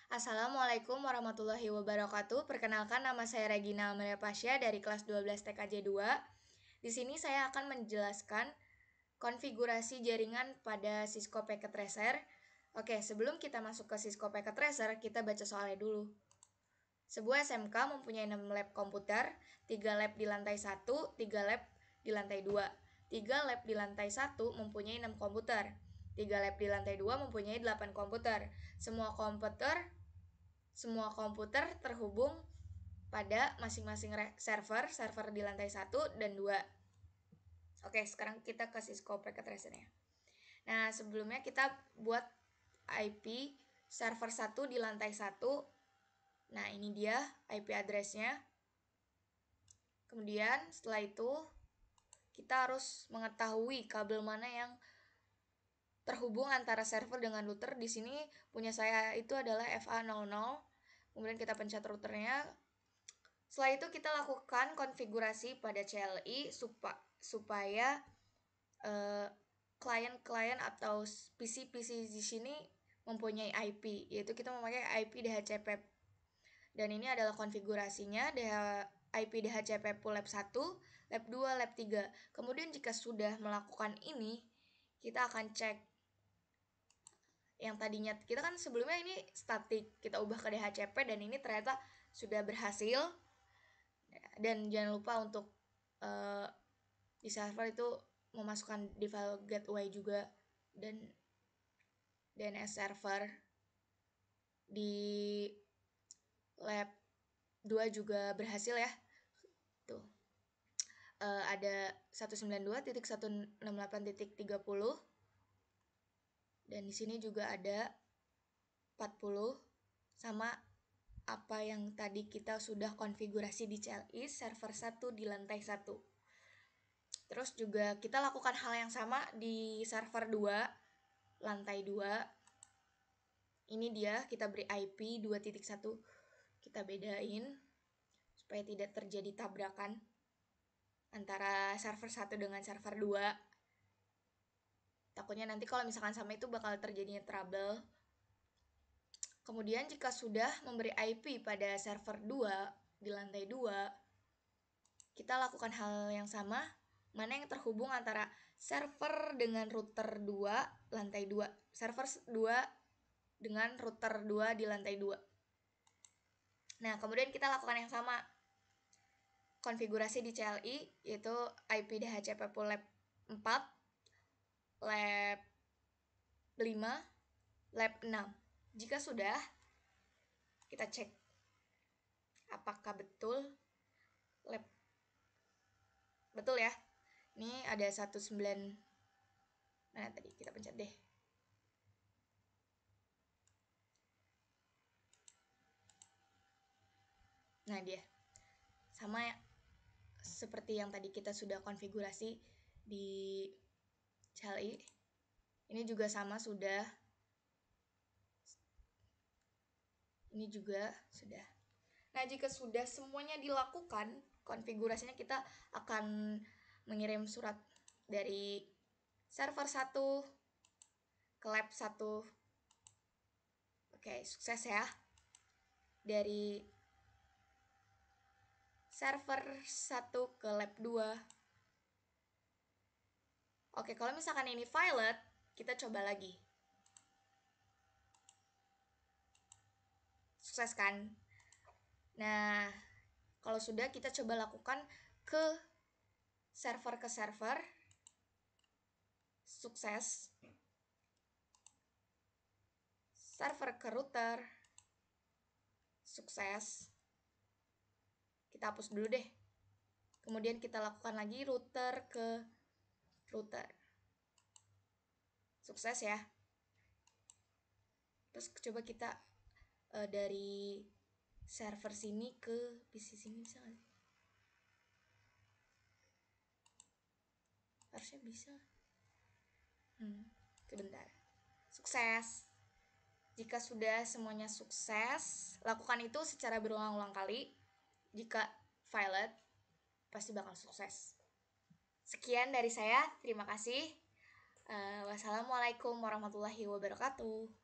Assalamualaikum warahmatullahi wabarakatuh. Perkenalkan, nama saya Regina Amalia Pasya dari kelas 12 TKJ 2. Di sini saya akan menjelaskan konfigurasi jaringan pada Cisco Packet Tracer. Oke, sebelum kita masuk ke Cisco Packet Tracer, kita baca soalnya dulu. Sebuah SMK mempunyai 6 lab komputer, 3 lab di lantai 1, 3 lab di lantai 2. 3 lab di lantai 1 mempunyai 6 komputer. 3 lab di lantai 2 mempunyai 8 komputer. Semua komputer terhubung pada masing-masing server di lantai 1 dan 2. Oke, sekarang kita ke Cisco Packet Tracer-nya. Nah, sebelumnya kita buat IP server 1 di lantai 1. Nah, ini dia IP address-nya. Kemudian setelah itu kita harus mengetahui kabel mana yang terhubung antara server dengan router. Di sini punya saya itu adalah FA00. Kemudian kita pencet routernya. Setelah itu kita lakukan konfigurasi pada CLI supaya klien-klien atau PC-PC di sini mempunyai IP, yaitu kita memakai IP DHCP. Dan ini adalah konfigurasinya, IP DHCP pool lab 1, lab 2, lab 3. Kemudian jika sudah melakukan ini, kita akan cek yang tadinya kita kan sebelumnya ini statik, kita ubah ke DHCP dan ini ternyata sudah berhasil. Dan jangan lupa untuk di server itu memasukkan default gateway juga, dan DNS server di lab 2 juga berhasil ya. Tuh. Ada 192.168.30 dan di sini juga ada 40 sama apa yang tadi kita sudah konfigurasi di CLI server 1 di lantai 1. Terus juga kita lakukan hal yang sama di server 2 lantai 2. Ini dia, kita beri IP 2.1, kita bedain supaya tidak terjadi tabrakan antara server 1 dengan server 2. Takutnya nanti kalau misalkan sama itu bakal terjadinya trouble. Kemudian jika sudah memberi IP pada server 2 di lantai 2, kita lakukan hal yang sama. Mana yang terhubung antara server dengan router 2 lantai 2. Server 2 dengan router 2 di lantai 2. Nah, kemudian kita lakukan yang sama. Konfigurasi di CLI, yaitu IP DHCP pool lab 4, lab 5, lab 6. Jika sudah, kita cek apakah betul lab betul ya. Ini ada 19. Nah, tadi kita pencet deh. Nah, dia sama seperti yang tadi kita sudah konfigurasi di CLI. Ini juga sama sudah. Ini juga sudah. Nah, jika sudah semuanya dilakukan konfigurasinya, kita akan mengirim surat dari server 1 ke lab 1. Oke, sukses ya. Dari server 1 ke lab 2. Oke, kalau misalkan ini violet, kita coba lagi. Sukses kan? Nah, kalau sudah, kita coba lakukan ke server. Sukses. Server ke router. Sukses. Kita hapus dulu deh. Kemudian kita lakukan lagi router ke router. Sukses ya. Terus coba kita dari server sini ke PC sini, bisa nggak? Harusnya bisa. Sebentar. Sukses. Jika sudah semuanya sukses, lakukan itu secara berulang-ulang kali. Jika violet, pasti bakal sukses. Sekian dari saya, terima kasih. Wassalamualaikum warahmatullahi wabarakatuh.